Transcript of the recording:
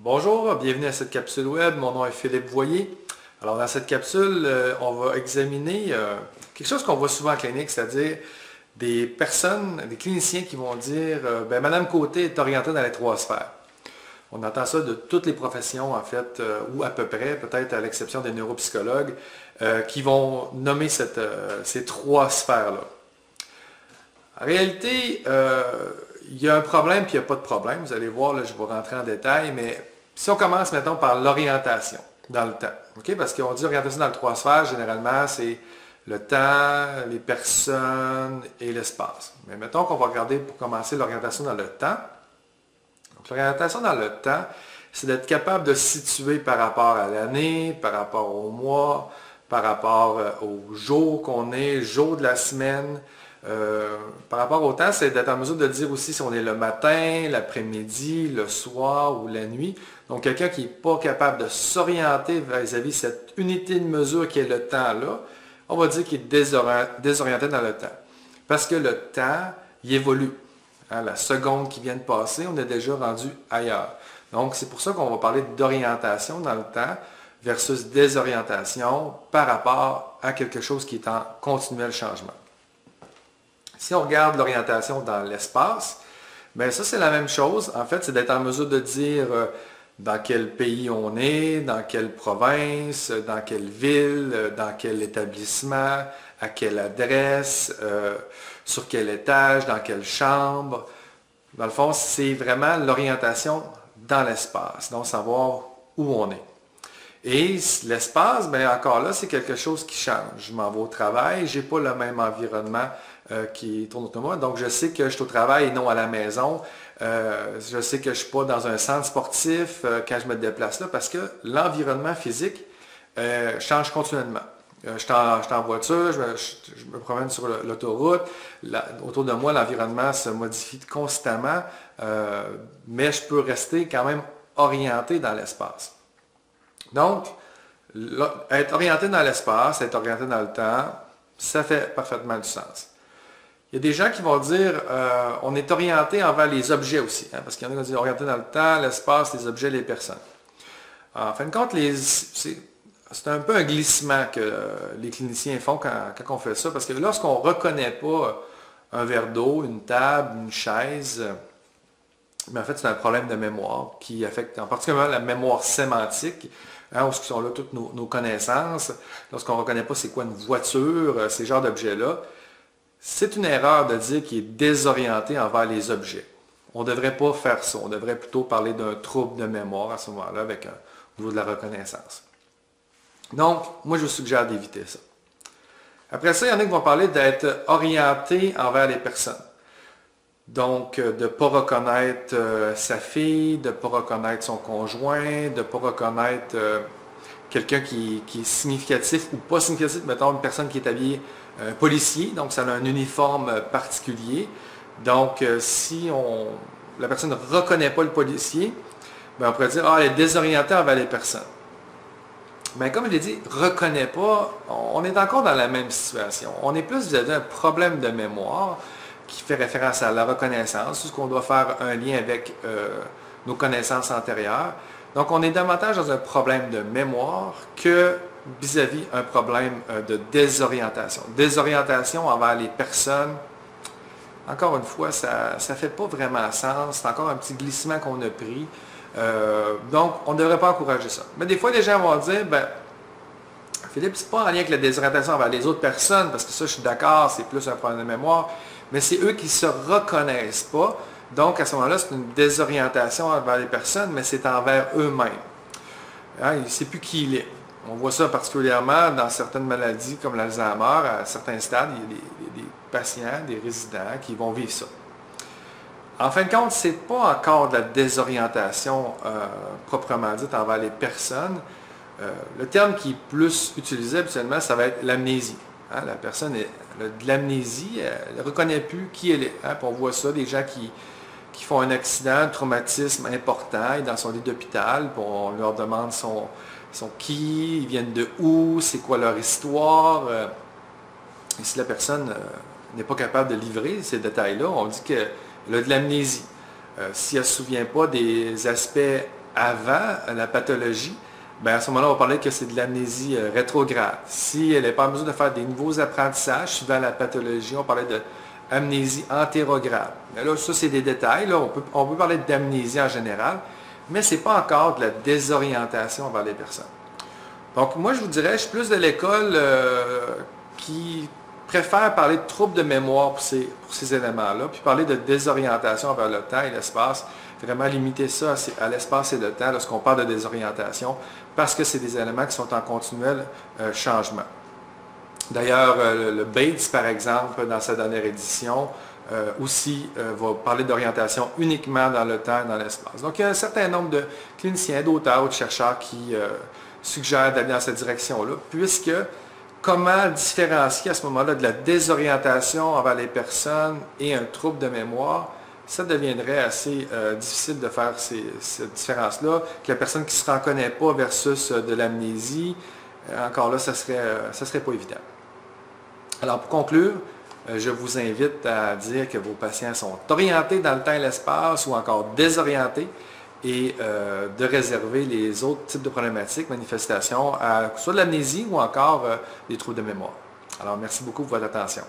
Bonjour, bienvenue à cette capsule web. Mon nom est Philippe Voyer. Alors dans cette capsule, on va examiner quelque chose qu'on voit souvent en clinique, c'est-à-dire des personnes, des cliniciens qui vont dire Madame Côté est orientée dans les 3 sphères. On entend ça de toutes les professions en fait, ou à peu près, peut-être à l'exception des neuropsychologues, qui vont nommer ces 3 sphères-là. En réalité, il y a un problème puis il n'y a pas de problème. Vous allez voir, là, je vais rentrer en détail, mais si on commence, mettons, par l'orientation dans le temps. Okay? Parce qu'on dit orientation dans les 3 sphères, généralement, c'est le temps, les personnes et l'espace. Mais mettons qu'on va regarder pour commencer l'orientation dans le temps. Donc, l'orientation dans le temps, c'est d'être capable de se situer par rapport à l'année, par rapport au mois, par rapport au jour qu'on est, jour de la semaine. Par rapport au temps, c'est d'être en mesure de dire aussi si on est le matin, l'après-midi, le soir ou la nuit. Donc, quelqu'un qui n'est pas capable de s'orienter vis-à-vis cette unité de mesure qui est le temps-là, on va dire qu'il est désorienté dans le temps. Parce que le temps, il évolue. Hein, la seconde qui vient de passer, on est déjà rendu ailleurs. Donc, c'est pour ça qu'on va parler d'orientation dans le temps versus désorientation par rapport à quelque chose qui est en continuel changement. Si on regarde l'orientation dans l'espace, bien ça c'est la même chose. En fait, c'est d'être en mesure de dire dans quel pays on est, dans quelle province, dans quelle ville, dans quel établissement, à quelle adresse, sur quel étage, dans quelle chambre. Dans le fond, c'est vraiment l'orientation dans l'espace, donc savoir où on est. Et l'espace, bien encore là, c'est quelque chose qui change. Je m'en vais au travail, je n'ai pas le même environnement qui tourne autour de moi. Donc, je sais que je suis au travail et non à la maison. Je sais que je ne suis pas dans un centre sportif quand je me déplace là parce que l'environnement physique change continuellement. Je suis en voiture, je me promène sur l'autoroute. Autour de moi, l'environnement se modifie constamment, mais je peux rester quand même orienté dans l'espace. Donc, être orienté dans l'espace, être orienté dans le temps, ça fait parfaitement du sens. Il y a des gens qui vont dire on est orienté envers les objets aussi, hein, parce qu'il y en a qui vont dire orienté dans le temps, l'espace, les objets, les personnes. En fin de compte, c'est un peu un glissement que les cliniciens font quand on fait ça, parce que lorsqu'on ne reconnaît pas un verre d'eau, une table, une chaise, mais en fait, c'est un problème de mémoire qui affecte en particulier la mémoire sémantique, hein, où sont là toutes nos connaissances. Lorsqu'on ne reconnaît pas c'est quoi une voiture, ces genres d'objets-là, c'est une erreur de dire qu'il est désorienté envers les objets. On ne devrait pas faire ça. On devrait plutôt parler d'un trouble de mémoire à ce moment-là au niveau de la reconnaissance. Donc, moi, je vous suggère d'éviter ça. Après ça, il y en a qui vont parler d'être orienté envers les personnes. Donc, de ne pas reconnaître sa fille, de ne pas reconnaître son conjoint, de ne pas reconnaître quelqu'un qui est significatif ou pas significatif, mettons une personne qui est habillée policier, donc ça a un uniforme particulier. Donc, si la personne ne reconnaît pas le policier, bien, on pourrait dire elle est désorientée envers les personnes. Mais comme je l'ai dit, reconnaît pas, on est encore dans la même situation. On est plus vis-à-vis d'un problème de mémoire qui fait référence à la reconnaissance, tout ce qu'on doit faire un lien avec nos connaissances antérieures. Donc, on est davantage dans un problème de mémoire que vis-à-vis un problème de désorientation. Désorientation envers les personnes, encore une fois, ça ne fait pas vraiment sens. C'est encore un petit glissement qu'on a pris. Donc, on ne devrait pas encourager ça. Mais des fois, les gens vont dire, Philippe, c'est pas en lien avec la désorientation envers les autres personnes, parce que ça, je suis d'accord, c'est plus un problème de mémoire, mais c'est eux qui ne se reconnaissent pas. Donc, à ce moment-là, c'est une désorientation envers les personnes, mais c'est envers eux-mêmes. Hein, il ne sait plus qui il est. On voit ça particulièrement dans certaines maladies comme l'Alzheimer. À certains stades, il y a des patients, des résidents qui vont vivre ça. En fin de compte, ce n'est pas encore de la désorientation proprement dite envers les personnes. Le terme qui est plus utilisé habituellement, ça va être l'amnésie. Hein, la personne a de l'amnésie, elle ne reconnaît plus qui elle est. Hein, puis on voit ça, des gens qui font un accident, un traumatisme important, et dans son lit d'hôpital, on leur demande son qui, ils viennent de où, c'est quoi leur histoire. Et si la personne n'est pas capable de livrer ces détails-là, on dit qu'elle a de l'amnésie. Si elle ne se souvient pas des aspects avant la pathologie, bien, à ce moment-là, on va parler que c'est de l'amnésie rétrograde. Si elle n'est pas en mesure de faire des nouveaux apprentissages suivant la pathologie, on parlait d'amnésie antérograde. Mais là, ça, c'est des détails. Là, on peut parler d'amnésie en général, mais ce n'est pas encore de la désorientation envers les personnes. Donc, moi, je vous dirais, je suis plus de l'école qui préfère parler de troubles de mémoire pour ces éléments-là, puis parler de désorientation envers le temps et l'espace, vraiment limiter ça à l'espace et le temps lorsqu'on parle de désorientation, parce que c'est des éléments qui sont en continuel changement. D'ailleurs, le Bates, par exemple, dans sa dernière édition, aussi va parler d'orientation uniquement dans le temps et dans l'espace. Donc, il y a un certain nombre de cliniciens, d'auteurs ou de chercheurs qui suggèrent d'aller dans cette direction-là, puisque comment différencier à ce moment-là de la désorientation envers les personnes et un trouble de mémoire, ça deviendrait assez difficile de faire cette différence-là, que la personne qui ne se reconnaît pas versus de l'amnésie, encore là, ça serait pas évident. Alors, pour conclure, je vous invite à dire que vos patients sont orientés dans le temps et l'espace ou encore désorientés et de réserver les autres types de problématiques, manifestations, soit de l'amnésie ou encore des troubles de mémoire. Alors, merci beaucoup pour votre attention.